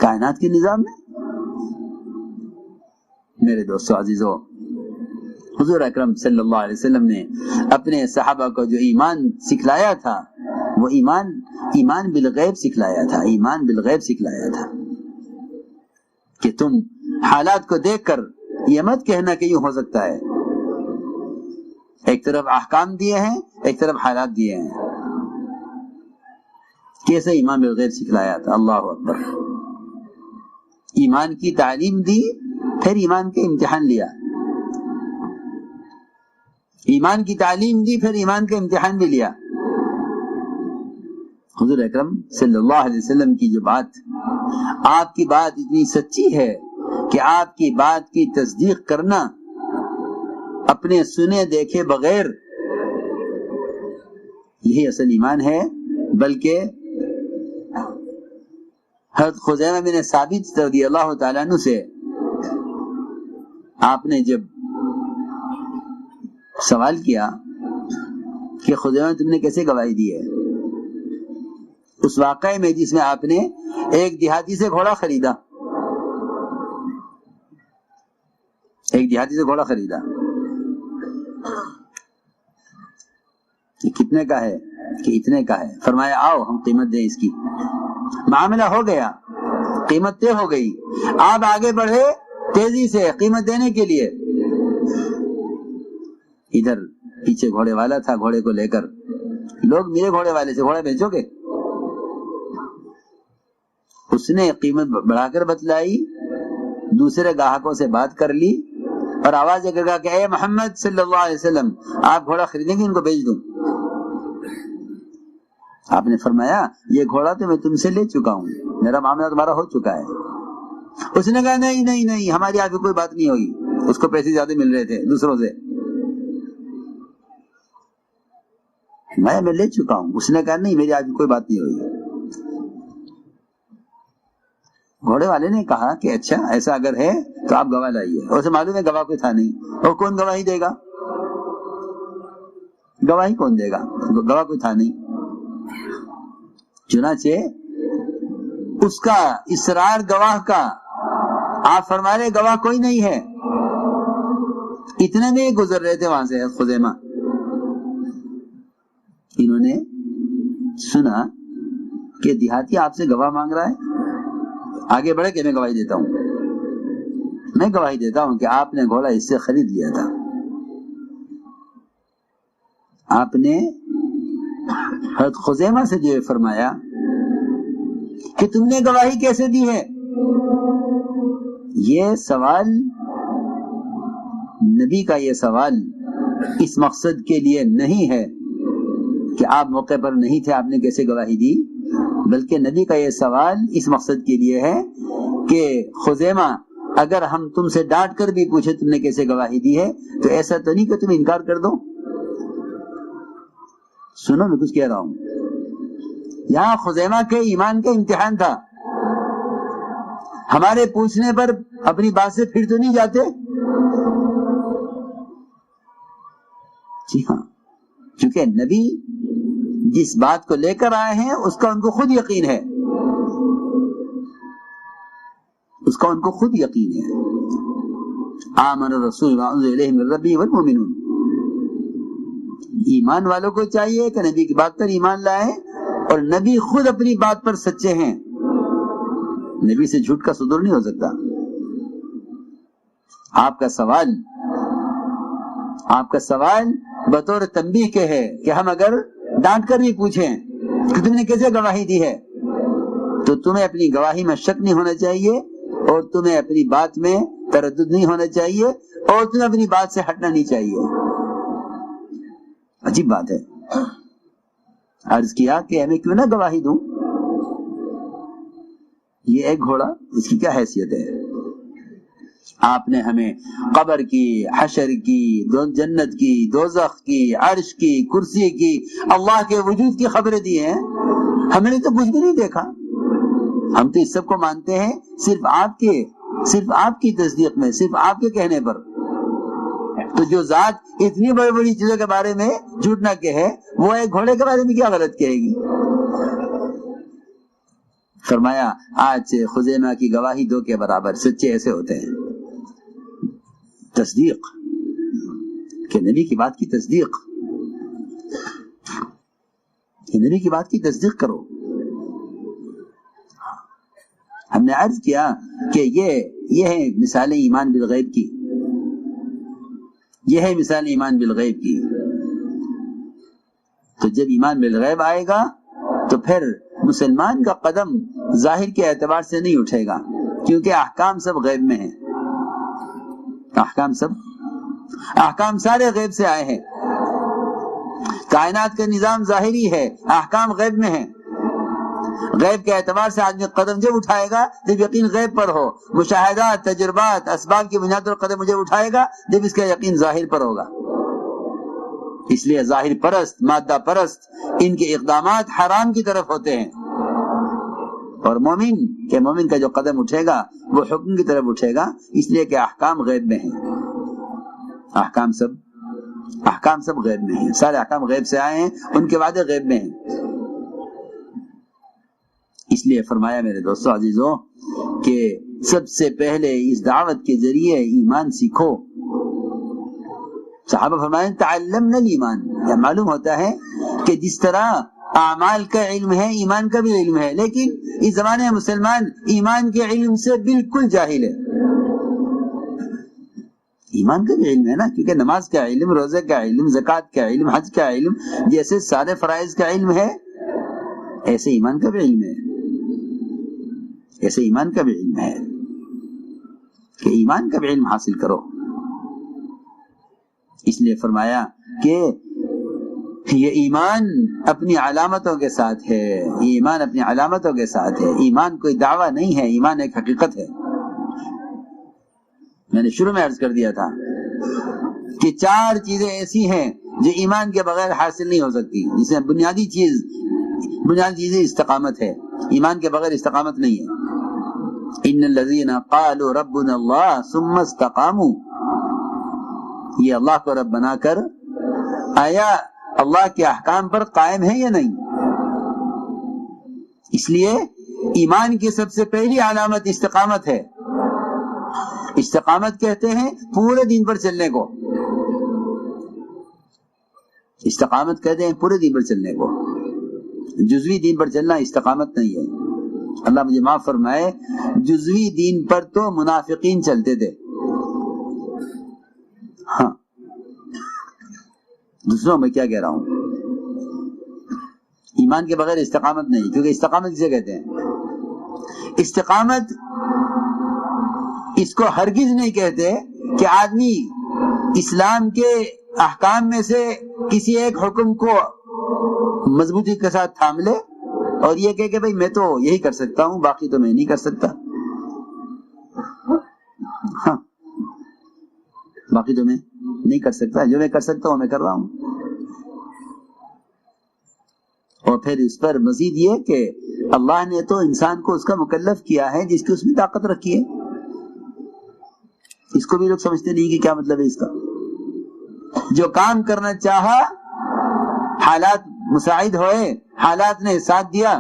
کائنات کے نظام میں. میرے دوستو عزیزو، حضور اکرم صلی اللہ علیہ وسلم نے اپنے صحابہ کو جو ایمان سکھلایا تھا وہ ایمان بالغیب سکھلایا تھا. ایمان بالغیب سکھلایا تھا کہ تم حالات کو دیکھ کر یہ مت کہنا کہ یوں ہو سکتا ہے. ایک طرف احکام دیے ہیں، ایک طرف حالات دیے ہیں. کیسے ایمان بالغیب سکھلایا تھا؟ اللہ اکبر. ایمان کی تعلیم دی، پھر ایمان کے امتحان لیا. ایمان کی تعلیم دی، پھر ایمان کا امتحان بھی لیا. حضور اکرم صلی اللہ علیہ وسلم کی جو بات، آپ کی بات اتنی سچی ہے کہ آپ کی بات کی تصدیق کرنا اپنے سنے دیکھے بغیر، یہی اصل ایمان ہے. بلکہ حضرت خزیمہ بن ثابت رضی اللہ تعالیٰ عنہ سے آپ نے جب سوال کیا کہ خزیمہ تم نے کیسے گواہی دی ہے، اس واقعے میں جس میں آپ نے ایک دیہاتی سے گھوڑا خریدا، کہ کتنے کا ہے؟ کہ اتنے کا ہے. فرمایا آؤ ہم قیمت دیں اس کی. معاملہ ہو گیا، قیمت طے ہو گئی. آپ آگے بڑھے تیزی سے قیمت دینے کے لیے. ادھر پیچھے گھوڑے والا تھا، گھوڑے کو لے کر لوگ میرے گھوڑے والے سے گھوڑا بیچو گے؟ اس نے قیمت بڑھا کر بتلائی، دوسرے گاہکوں سے بات کر لی اور آواز دے کر کہا کہ اے محمد صلی اللہ علیہ وسلم، آپ گھوڑا خریدیں گے؟ ان کو بیچ دوں. آپ نے فرمایا یہ گھوڑا تو میں تم سے لے چکا ہوں، میرا معاملہ تمہارا ہو چکا ہے. اس نے کہا نہیں، ہماری آپ کی کوئی بات نہیں ہوئی. اس کو پیسے زیادہ مل رہے تھے دوسروں سے. میں لے چکا ہوں. اس نے کہا نہیں، میری آپ کی کوئی بات نہیں ہوئی. گھوڑے والے نے کہا کہ اچھا ایسا اگر ہے تو آپ گواہ لائیے. اور اسے معلوم ہے گواہ کوئی تھا نہیں. اور کون گواہی دے گا؟ گواہی کون دے گا؟ گواہ کوئی تھا نہیں. چنانچہ اس کا اصرار گواہ کا، آپ فرما رہے گواہ کوئی نہیں ہے. اتنے میں گزر رہے تھے وہاں سے خزیمہ. انہوں نے سنا کہ دیہاتی آپ سے گواہ مانگ رہا ہے. آگے بڑھے کہ میں گواہی دیتا ہوں کہ آپ نے گھوڑا اس سے خرید لیا تھا. آپ نے حضرت خزیمہ سے جو فرمایا کہ تم نے گواہی کیسے دی ہے، یہ سوال نبی کا، یہ سوال اس مقصد کے لیے نہیں ہے کہ آپ موقع پر نہیں تھے آپ نے کیسے گواہی دی، بلکہ نبی کا یہ سوال اس مقصد کے لیے ہے کہ خزیمہ اگر ہم تم سے ڈانٹ کر بھی پوچھے تم نے کیسے گواہی دی ہے تو ایسا تو نہیں کہ تم انکار کر دو. سنو میں کچھ کہہ رہا ہوں. یہاں خزیمہ کے ایمان کا امتحان تھا. ہمارے پوچھنے پر اپنی بات سے پھر تو نہیں جاتے. جی ہاں، کیونکہ نبی جس بات کو لے کر آئے ہیں اس کا ان کو خود یقین ہے. آمن الرسول بما انزل الیہ من ربہ والمؤمنون. ایمان والوں کو چاہیے کہ نبی کی بات پر ایمان لائے، اور نبی خود اپنی بات پر سچے ہیں. نبی سے جھوٹ کا صدور نہیں ہو سکتا. آپ کا سوال بطور تنبیہ کے ہے کہ ہم اگر ڈانٹ کر بھی پوچھیں کہ تم نے کیسے گواہی دی ہے تو تمہیں اپنی گواہی میں شک نہیں ہونا چاہیے، اور تمہیں اپنی بات میں تردد نہیں ہونا چاہیے، اور تمہیں اپنی بات سے ہٹنا نہیں چاہیے. عجیب بات ہے. عرض کیا کہ ہمیں کیوں نہ گواہی دوں؟ یہ ایک گھوڑا، اس کی کیا حیثیت ہے؟ آپ نے ہمیں قبر کی، حشر کی، جنت کی، دوزخ کی، عرش کی، کرسی کی، اللہ کے وجود کی خبریں دی ہیں. ہم نے تو کچھ بھی نہیں دیکھا. ہم تو اس سب کو مانتے ہیں صرف آپ کی تصدیق میں، صرف آپ کے کہنے پر. تو جو ذات اتنی بڑی بڑی چیزوں کے بارے میں جھوٹ نہ کہے، وہ ایک گھوڑے کے بارے میں کیا غلط کہے گی؟ فرمایا آج سے خزیمہ کی گواہی 2 کے برابر. سچے ایسے ہوتے ہیں. تصدیق کہ نبی کی بات کی تصدیق، کہ نبی کی بات کی تصدیق کرو. ہم نے عرض کیا کہ یہ ہے مثال ایمان بالغیب کی، یہ ہے مثال ایمان بالغیب کی. تو جب ایمان بالغیب آئے گا تو پھر مسلمان کا قدم ظاہر کے اعتبار سے نہیں اٹھے گا، کیونکہ احکام سب غیب میں ہیں. احکام سارے غیب سے آئے ہیں. کائنات کا نظام ظاہری ہے، احکام غیب میں ہیں. غیب کے اعتبار سے آدمی قدم جب اٹھائے گا جب یقین غیب پر ہو. مشاہدات، تجربات، اسباب کی بنیاد پر قدم مجھے اٹھائے گا جب اس کا یقین ظاہر پر ہوگا. اس لیے ظاہر پرست، مادہ پرست، ان کے اقدامات حرام کی طرف ہوتے ہیں. اور مومن کا جو قدم اٹھے گا وہ حکم کی طرف اٹھے گا، اس لیے کہ احکام غیب میں ہیں. احکام سب غیب میں ہیں. سارے احکام غیب سے آئے ہیں، ان کے وعدے غیب میں ہیں. اس لیے فرمایا میرے دوستو عزیزو کہ سب سے پہلے اس دعوت کے ذریعے ایمان سیکھو. صحابہ فرمائیں تعلمنا الایمان. یہ معلوم ہوتا ہے کہ جس طرح اعمال کا علم ہے ایمان کا بھی علم ہے، لیکن اس زمانے میں مسلمان ایمان کے علم سے بالکل جاہل ہے. ایمان کا بھی علم ہے نا، کیونکہ نماز کا علم، روزے کا علم، زکوٰۃ کا علم، حج کا علم، جیسے سارے فرائض کا علم ہے ایسے ایمان کا بھی علم ہے. ایسے ایمان کا بھی علم ہے کہ ایمان کا بھی علم حاصل کرو. اس لیے فرمایا کہ یہ ایمان اپنی علامتوں کے ساتھ ہے. یہ ایمان اپنی علامتوں کے ساتھ ہے. ایمان کوئی دعویٰ نہیں ہے، ایمان ایک حقیقت ہے. میں نے شروع میں عرض کر دیا تھا کہ 4 چیزیں ایسی ہیں جو ایمان کے بغیر حاصل نہیں ہو سکتی. جس میں بنیادی چیز استقامت ہے. ایمان کے بغیر استقامت نہیں ہے. ان الذین قالوا ربنا اللہ ثم استقاموا. یہ اللہ کو رب بنا کر آیا اللہ کے احکام پر قائم ہے یا نہیں. اس لیے ایمان کی سب سے پہلی علامت استقامت ہے. استقامت کہتے ہیں پورے دین پر چلنے کو. استقامت کہتے ہیں پورے دین پر چلنے کو. جزوی دین پر چلنا استقامت نہیں ہے. اللہ مجھے معاف فرمائے، جزوی دین پر تو منافقین چلتے تھے. ہاں، دوسروں میں کیا کہہ رہا ہوں، ایمان کے بغیر استقامت نہیں. کیونکہ استقامت کسے کہتے ہیں؟ استقامت اس کو ہرگز نہیں کہتے کہ آدمی اسلام کے احکام میں سے کسی ایک حکم کو مضبوطی کے ساتھ تھام لے اور یہ کہے کہ بھئی میں تو یہی کر سکتا ہوں، باقی تو میں نہیں کر سکتا. ہاں، باقی تو میں نہیں کر سکتا، جو میں کر سکتا ہوں میں کر رہا ہوں. اور پھر اس پر مزید یہ کہ اللہ نے تو انسان کو اس کا مکلف کیا ہے جس کی اس میں طاقت رکھی ہے. اس کو بھی لوگ سمجھتے نہیں کہ کیا مطلب ہے اس کا. جو کام کرنا چاہا، حالات مساعد ہوئے، حالات نے ساتھ دیا،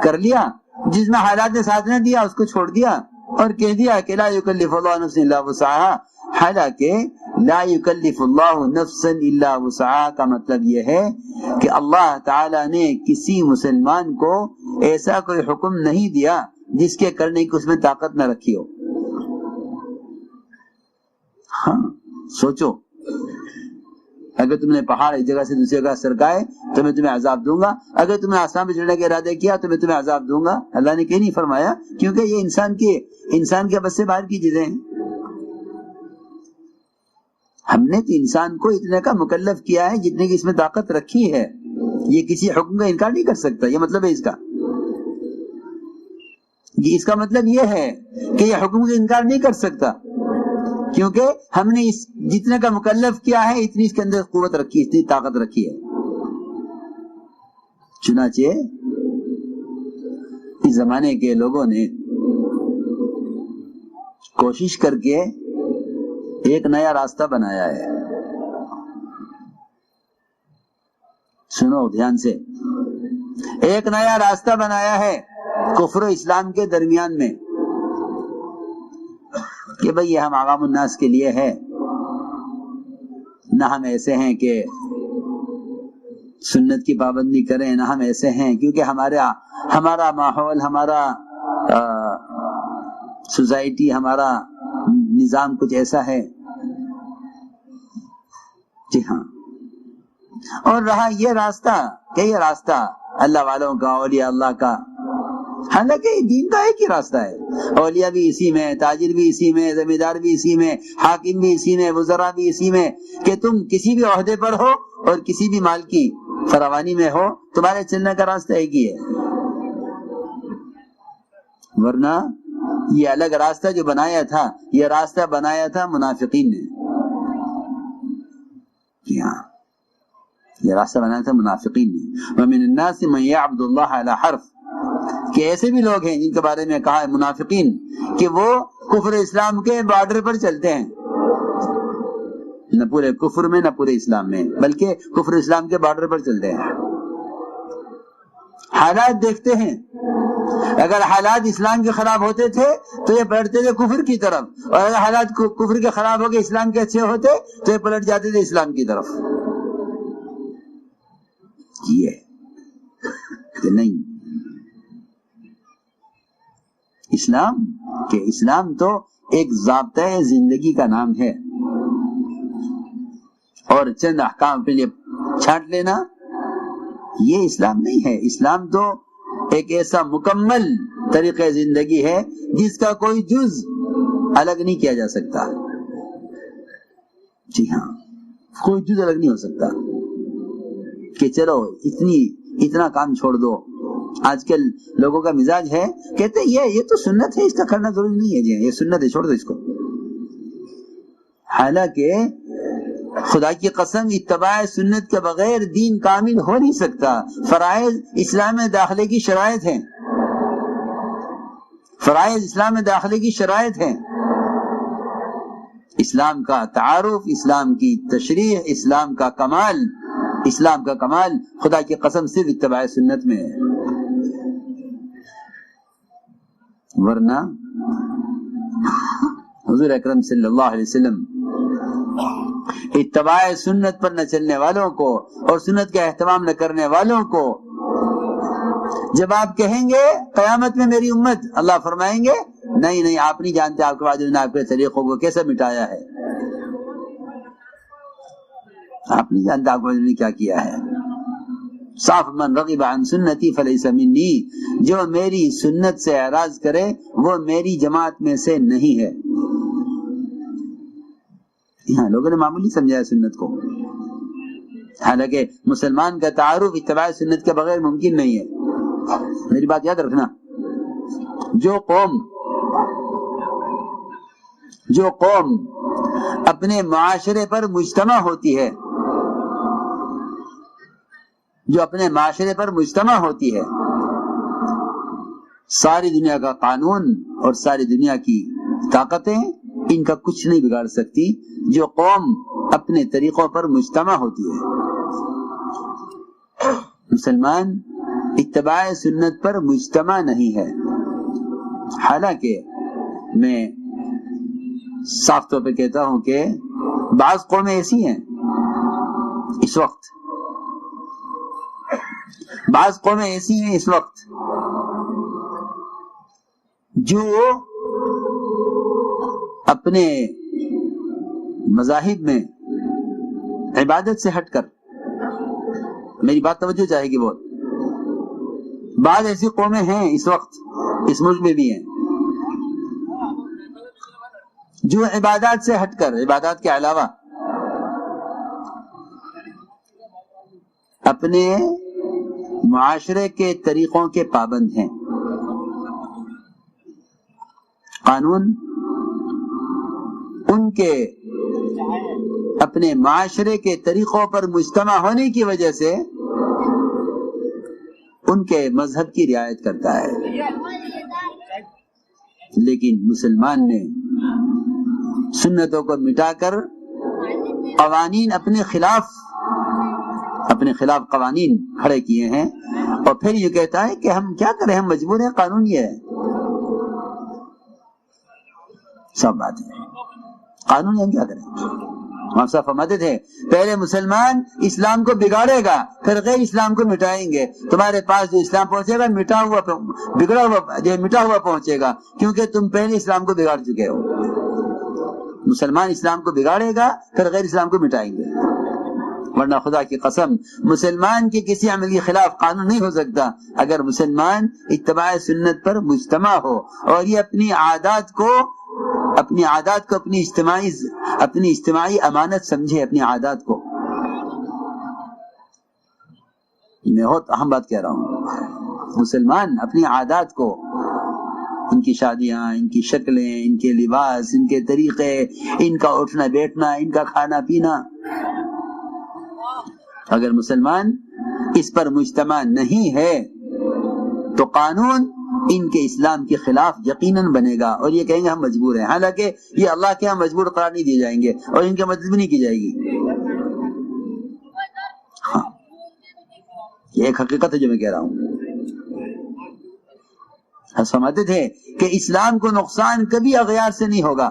کر لیا. جس میں حالات نے ساتھ نہ دیا اس کو چھوڑ دیا اور کہہ دیا کہ لا یکلف اللہ نفسا الا وسعها. حالانکہ لا یکلف اللہ نفسا الا وسعها کا مطلب یہ ہے کہ اللہ تعالی نے کسی مسلمان کو ایسا کوئی حکم نہیں دیا جس کے کرنے کی اس میں طاقت نہ رکھی ہو. ہاں سوچو، اگر تم نے پہاڑ ایک جگہ سے دوسری جگہ سرکائے تو میں تمہیں عذاب دوں گا، اگر تم نے آسمان پہ چڑھنے کے ارادے کیا تو میں تمہیں عذاب دوں گا. اللہ نے کہیں نہیں فرمایا، کیونکہ یہ انسان کے بس سے باہر کی چیزیں ہیں. ہم نے تو انسان کو اتنے کا مکلف کیا ہے جتنے کی اس میں طاقت رکھی ہے. یہ کسی حکم کا انکار نہیں کر سکتا. یہ مطلب ہے اس کا مطلب یہ ہے کہ یہ حکم کا انکار نہیں کر سکتا، کیونکہ ہم نے اس جتنے کا مکلف کیا ہے اتنی اس کے اندر قوت رکھی، اتنی طاقت رکھی ہے. چنانچہ اس زمانے کے لوگوں نے کوشش کر کے ایک نیا راستہ بنایا ہے. سنو دھیان سے، ایک نیا راستہ بنایا ہے کفر و اسلام کے درمیان میں کہ بھئی یہ ہم عوام الناس کے لیے ہے، نہ ہم ایسے ہیں کہ سنت کی پابندی کریں، نہ ہم ایسے ہیں کیونکہ ہمارا ماحول، ہمارا سوسائٹی، ہمارا نظام کچھ ایسا ہے۔ جی ہاں، اور رہا یہ راستہ کہ یہ راستہ اللہ والوں کا، اولیاء اللہ کا، حالانکہ دین کا ایک ہی راستہ ہے، اولیاء بھی اسی میں، تاجر بھی اسی میں، زمیندار بھی اسی میں، حاکم بھی اسی میں، وزراء بھی اسی میں، کہ تم کسی بھی عہدے پر ہو اور کسی بھی مال کی فراوانی میں ہو، تمہارے چلنے کا راستہ ایک ہی ہے۔ ورنہ یہ الگ راستہ جو بنایا تھا، یہ راستہ بنایا تھا منافقین نے۔ ہاں، یہ راستہ بنایا تھا منافقین نے۔ وَمِنَ النَّاسِ مَن يَعْبُدُ اللَّهَ عَلَى حَرْفٍ، کہ ایسے بھی لوگ ہیں جن کے بارے میں کہا ہے منافقین کہ وہ کفر اسلام کے بارڈر پر چلتے ہیں، نہ پورے کفر میں نہ پورے اسلام میں، بلکہ کفر اسلام کے بارڈر پر چلتے ہیں۔ حالات دیکھتے ہیں، اگر حالات اسلام کے خراب ہوتے تھے تو یہ پلٹتے تھے کفر کی طرف، اور اگر حالات کفر کے خراب ہو کے اسلام کے اچھے ہوتے تو یہ پلٹ جاتے تھے اسلام کی طرف۔ یہ کہ نہیں، اسلام تو ایک ضابطۂ زندگی کا نام ہے، اور چند احکام پہ لیے چھانٹ لینا یہ اسلام نہیں ہے۔ اسلام تو ایک ایسا مکمل طریقہ زندگی ہے جس کا کوئی جز الگ نہیں کیا جا سکتا۔ جی ہاں، کوئی جز الگ نہیں ہو سکتا کہ چلو اتنا کام چھوڑ دو۔ آج کل لوگوں کا مزاج ہے، کہتے ہیں یہ تو سنت ہے، اس کا کرنا ضروری نہیں ہے، جی یہ سنت ہے، چھوڑ دو اس کو۔ حالانکہ خدا کی قسم اتباع سنت کے بغیر دین کامل ہو نہیں سکتا۔ فرائض اسلام میں داخلے کی شرائط ہیں، فرائض اسلام میں داخلے کی شرائط ہیں۔ اسلام کا تعارف، اسلام کی تشریح، اسلام کا کمال خدا کی قسم صرف اتباع سنت میں ہے۔ ورنہ حضور اکرم صلی اللہ علیہ وسلم اتباع سنت پر نہ چلنے والوں کو اور سنت کا اہتمام نہ کرنے والوں کو جب آپ کہیں گے قیامت میں میری امت، اللہ فرمائیں گے نہیں آپ نہیں جانتے آپ کے بعد نے آپ کے طریقوں کو کیسے مٹایا ہے، آپ نہیں جانتے آپ نے کیا کیا ہے۔ صاف من رغب عن سنتی فلیس منی، جو میری سنت سے اعراض کرے وہ میری جماعت میں سے نہیں ہے۔ یہاں لوگوں نے معمولی سمجھا ہے سنت کو، حالانکہ مسلمان کا تعارف اتباع سنت کے بغیر ممکن نہیں ہے۔ میری بات یاد رکھنا، جو قوم اپنے معاشرے پر مجتمع ہوتی ہے، ساری دنیا کا قانون اور ساری دنیا کی طاقتیں ان کا کچھ نہیں بگاڑ سکتی۔ جو قوم اپنے طریقوں پر مجتمع ہوتی ہے، مسلمان اتباع سنت پر مجتمع نہیں ہے۔ حالانکہ میں صاف طور پہ کہتا ہوں کہ بعض قومیں ایسی ہیں اس وقت جو اپنے مذاہب میں عبادت سے ہٹ کر، میری بات توجہ چاہے گی بہت، بعض ایسی قومیں ہیں اس وقت اس ملک میں بھی ہیں جو عبادات سے ہٹ کر، عبادات کے علاوہ اپنے معاشرے کے طریقوں کے پابند ہیں۔ قانون ان کے اپنے معاشرے کے طریقوں پر مجتمع ہونے کی وجہ سے ان کے مذہب کی رعایت کرتا ہے، لیکن مسلمان نے سنتوں کو مٹا کر قوانین اپنے خلاف اپنے خلاف قوانین کھڑے کیے ہیں، اور پھر یہ کہتا ہے کہ ہم کیا کریں، ہم مجبور ہیں، قانون یہ ہے. سب بات ہے، قانون ہم کیا کریں. ہم سب فرماتے تھے پہلے مسلمان اسلام کو بگاڑے گا، پھر غیر اسلام کو مٹائیں گے. تمہارے پاس جو اسلام پہنچے گا مٹا ہوا پہنچے گا، کیونکہ تم پہلے اسلام کو بگاڑ چکے ہو. مسلمان اسلام کو بگاڑے گا، پھر غیر اسلام کو مٹائیں گے. ورنہ خدا کی قسم مسلمان کے کسی عمل کے خلاف قانون نہیں ہو سکتا اگر مسلمان اتباع سنت پر مجتمع ہو، اور یہ اپنی عادات کو اپنی اجتماعی امانت سمجھے. اپنی عادات کو، میں بہت اہم بات کہہ رہا ہوں، مسلمان اپنی عادات کو، ان کی شادیاں، ان کی شکلیں، ان کے لباس، ان کے طریقے، ان کا اٹھنا بیٹھنا، ان کا کھانا پینا، اگر مسلمان اس پر مجتمع نہیں ہے تو قانون ان کے اسلام کے خلاف یقیناً بنے گا، اور یہ کہیں گے ہم مجبور ہیں. حالانکہ یہ اللہ کے ہاں مجبور قرار نہیں دیے جائیں گے، اور ان کی مدد بھی نہیں کی جائے گی. ہاں، یہ ایک حقیقت ہے جو میں کہہ رہا ہوں. فرماتے تھے کہ اسلام کو نقصان کبھی اغیار سے نہیں ہوگا.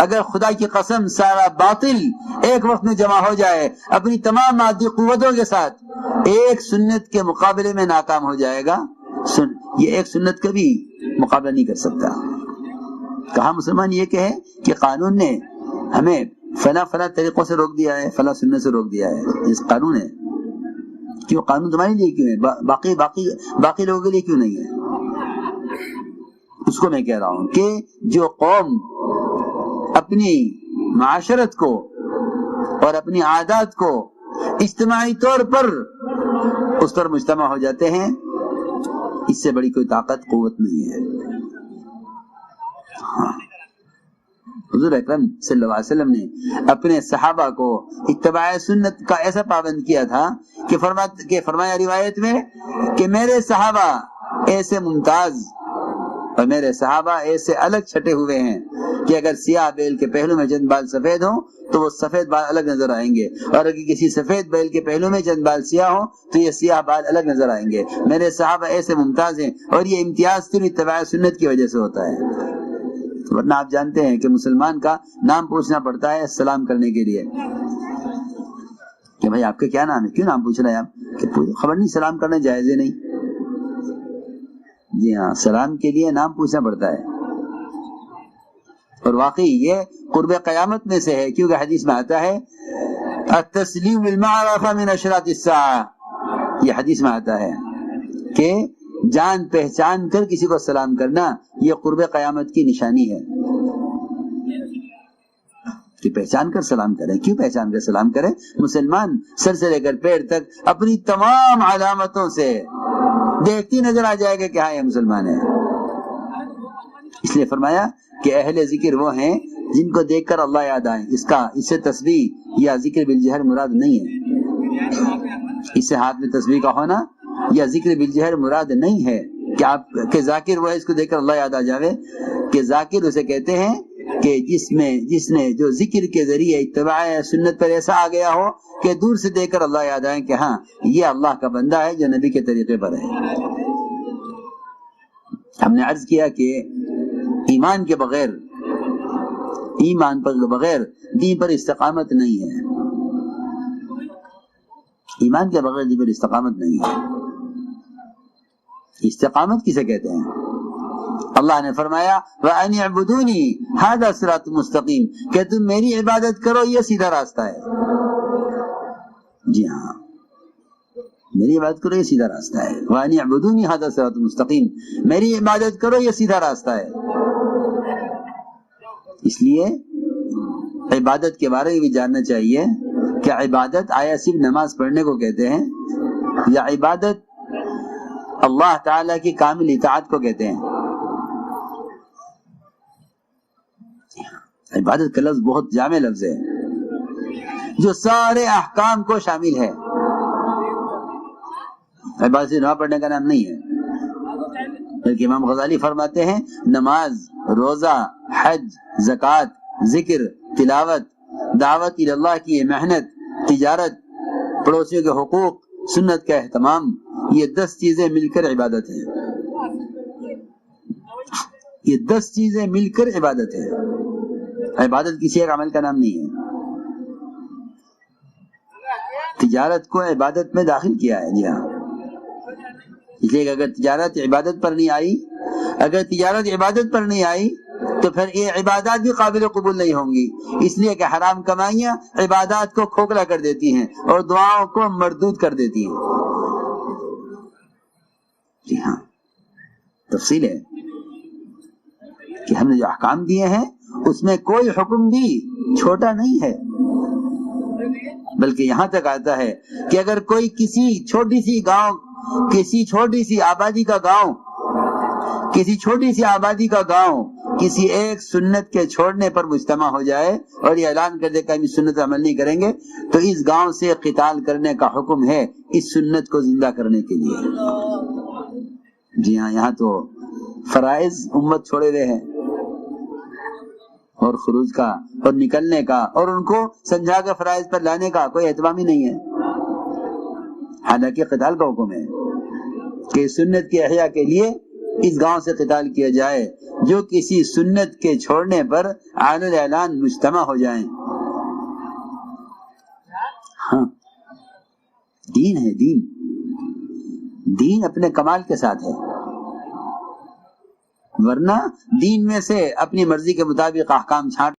اگر خدا کی قسم سارا باطل ایک وقت میں جمع ہو جائے اپنی تمام مادی قوتوں کے ساتھ، ایک سنت کے مقابلے میں ناکام ہو جائے گا. یہ ایک سنت کبھی مقابلہ نہیں کر سکتا. کہا مسلمان یہ کہے کہ قانون نے ہمیں فلاں طریقوں سے روک دیا ہے، فلاں سنت سے روک دیا ہے، اس قانون ہے. کیوں قانون تمہارے لیے کیوں ہے، باقی لوگوں کے لیے کیوں نہیں ہے؟ اس کو میں کہہ رہا ہوں کہ جو قوم اپنی معاشرت کو اور اپنی عادات کو اجتماعی طور پر اس پر مجتمع ہو جاتے ہیں، اس سے بڑی کوئی طاقت قوت نہیں ہے. ہاں. حضور اکرم صلی اللہ علیہ وسلم نے اپنے صحابہ کو اتباع سنت کا ایسا پابند کیا تھا کہ فرمایا روایت میں کہ میرے صحابہ ایسے ممتاز اور میرے صحابہ ایسے الگ چھٹے ہوئے ہیں کہ اگر سیاہ بیل کے پہلو میں چند بال سفید ہوں تو وہ سفید بال الگ نظر آئیں گے، اور اگر کسی سفید بیل کے پہلو میں چند بال سیاہ ہوں تو یہ سیاہ بال الگ نظر آئیں گے. میرے صحابہ ایسے ممتاز ہیں، اور یہ امتیاز صرف اتباع سنت کی وجہ سے ہوتا ہے. ورنہ آپ جانتے ہیں کہ مسلمان کا نام پوچھنا پڑتا ہے سلام کرنے کے لیے کہ بھائی آپ کا کیا نام ہے، کیوں نام پوچھ رہے ہیں آپ، کہ خبر نہیں سلام کرنا جائز نہیں. جی ہاں، سلام کے لیے نام پوچھنا پڑتا ہے، اور واقعی یہ قرب قیامت میں سے ہے، کیونکہ حدیث میں آتا ہے التسلیم بالمعرفہ من اشراط الساعہ. یہ حدیث میں آتا ہے کہ جان پہچان کر کسی کو سلام کرنا یہ قرب قیامت کی نشانی ہے. کہ پہچان کر سلام کریں. کیوں پہچان کر سلام کریں؟ مسلمان سر سے لے کر پیر تک اپنی تمام علامتوں سے دیکھتی نظر آ جائے گا کہ ہاں یہ مسلمان ہے. اس لیے فرمایا کہ اہل ذکر وہ ہیں جن کو دیکھ کر اللہ یاد آئے. اس سے تسبیح یا ذکر بالجہر مراد نہیں ہے. اس سے ہاتھ میں تسبیح کا ہونا یا ذکر بالجہر مراد نہیں ہے کہ آپ کہ ذاکر وہ ہے اس کو دیکھ کر اللہ یاد آ جاوے. کہ ذاکر اسے کہتے ہیں کہ جس نے جو ذکر کے ذریعے اتباع سنت پر ایسا آ گیا ہو کہ دور سے دیکھ کر اللہ یاد آئے کہ ہاں یہ اللہ کا بندہ ہے جو نبی کے طریقے پر ہے. ہم نے عرض کیا کہ ایمان کے بغیر دین پر استقامت نہیں ہے. ایمان کے بغیر دین پر استقامت نہیں ہے. استقامت کسے کہتے ہیں؟ اللہ نے فرمایا وَأَنِ اعْبُدُونِي هَذَا صِرَاطٌ مُسْتَقِيمٌ کہ تم میری عبادت کرو یہ سیدھا راستہ ہے. جی ہاں، میری عبادت کرو یہ سیدھا راستہ ہے. وَأَنِ اعْبُدُونِي هَذَا صِرَاطٌ مُسْتَقِيمٌ میری عبادت کرو یہ سیدھا راستہ ہے. اس لیے عبادت کے بارے میں بھی جاننا چاہیے کہ عبادت آیا صرف نماز پڑھنے کو کہتے ہیں یا عبادت اللہ تعالیٰ کی کامل اطاعت کو کہتے ہیں. عبادت کا لفظ بہت جامع لفظ ہے جو سارے احکام کو شامل ہے. عبادت سے نماز پڑھنے کا نام نہیں ہے، بلکہ امام غزالی فرماتے ہیں نماز، روزہ، حج، زکوٰۃ، ذکر، تلاوت، دعوت اللہ کی محنت، تجارت، پڑوسیوں کے حقوق، سنت کا اہتمام، یہ 10 چیزیں مل کر عبادت ہے. یہ 10 چیزیں مل کر عبادت ہے. عبادت کسی ایک عمل کا نام نہیں ہے. تجارت کو عبادت میں داخل کیا ہے. جی ہاں، اس لیے کہ اگر تجارت عبادت پر نہیں آئی، اگر تجارت عبادت پر نہیں آئی تو پھر یہ عبادات بھی قابل قبول نہیں ہوں گی. اس لیے کہ حرام کمائیاں عبادات کو کھوکھلا کر دیتی ہیں اور دعاؤں کو مردود کر دیتی ہیں. جی ہاں، تفصیل ہے کہ ہم نے جو احکام دیے ہیں اس میں کوئی حکم بھی چھوٹا نہیں ہے، بلکہ یہاں تک آتا ہے کہ اگر کوئی کسی چھوٹی سی گاؤں، کسی چھوٹی سی آبادی کا گاؤں، کسی چھوٹی سی آبادی کا گاؤں کسی ایک سنت کے چھوڑنے پر مجتمع ہو جائے اور یہ اعلان کر دے کہ ہم اس سنت پر عمل نہیں کریں گے، تو اس گاؤں سے قتال کرنے کا حکم ہے اس سنت کو زندہ کرنے کے لیے. جی ہاں، یہاں تو فرائض امت چھوڑے ہوئے ہیں، اور خروج کا اور نکلنے کا اور ان کو سمجھا کے فرائض پر لانے کا کوئی اہتمام ہی نہیں ہے. حالانکہ قتال کا حکم ہے کہ سنت کی احیاء کے لیے اس گاؤں سے قتال کیا جائے جو کسی سنت کے چھوڑنے پر عین الاعلان مجتمع ہو جائیں. ہاں، دین ہے، دین اپنے کمال کے ساتھ ہے، ورنہ دین میں سے اپنی مرضی کے مطابق احکام چھانٹ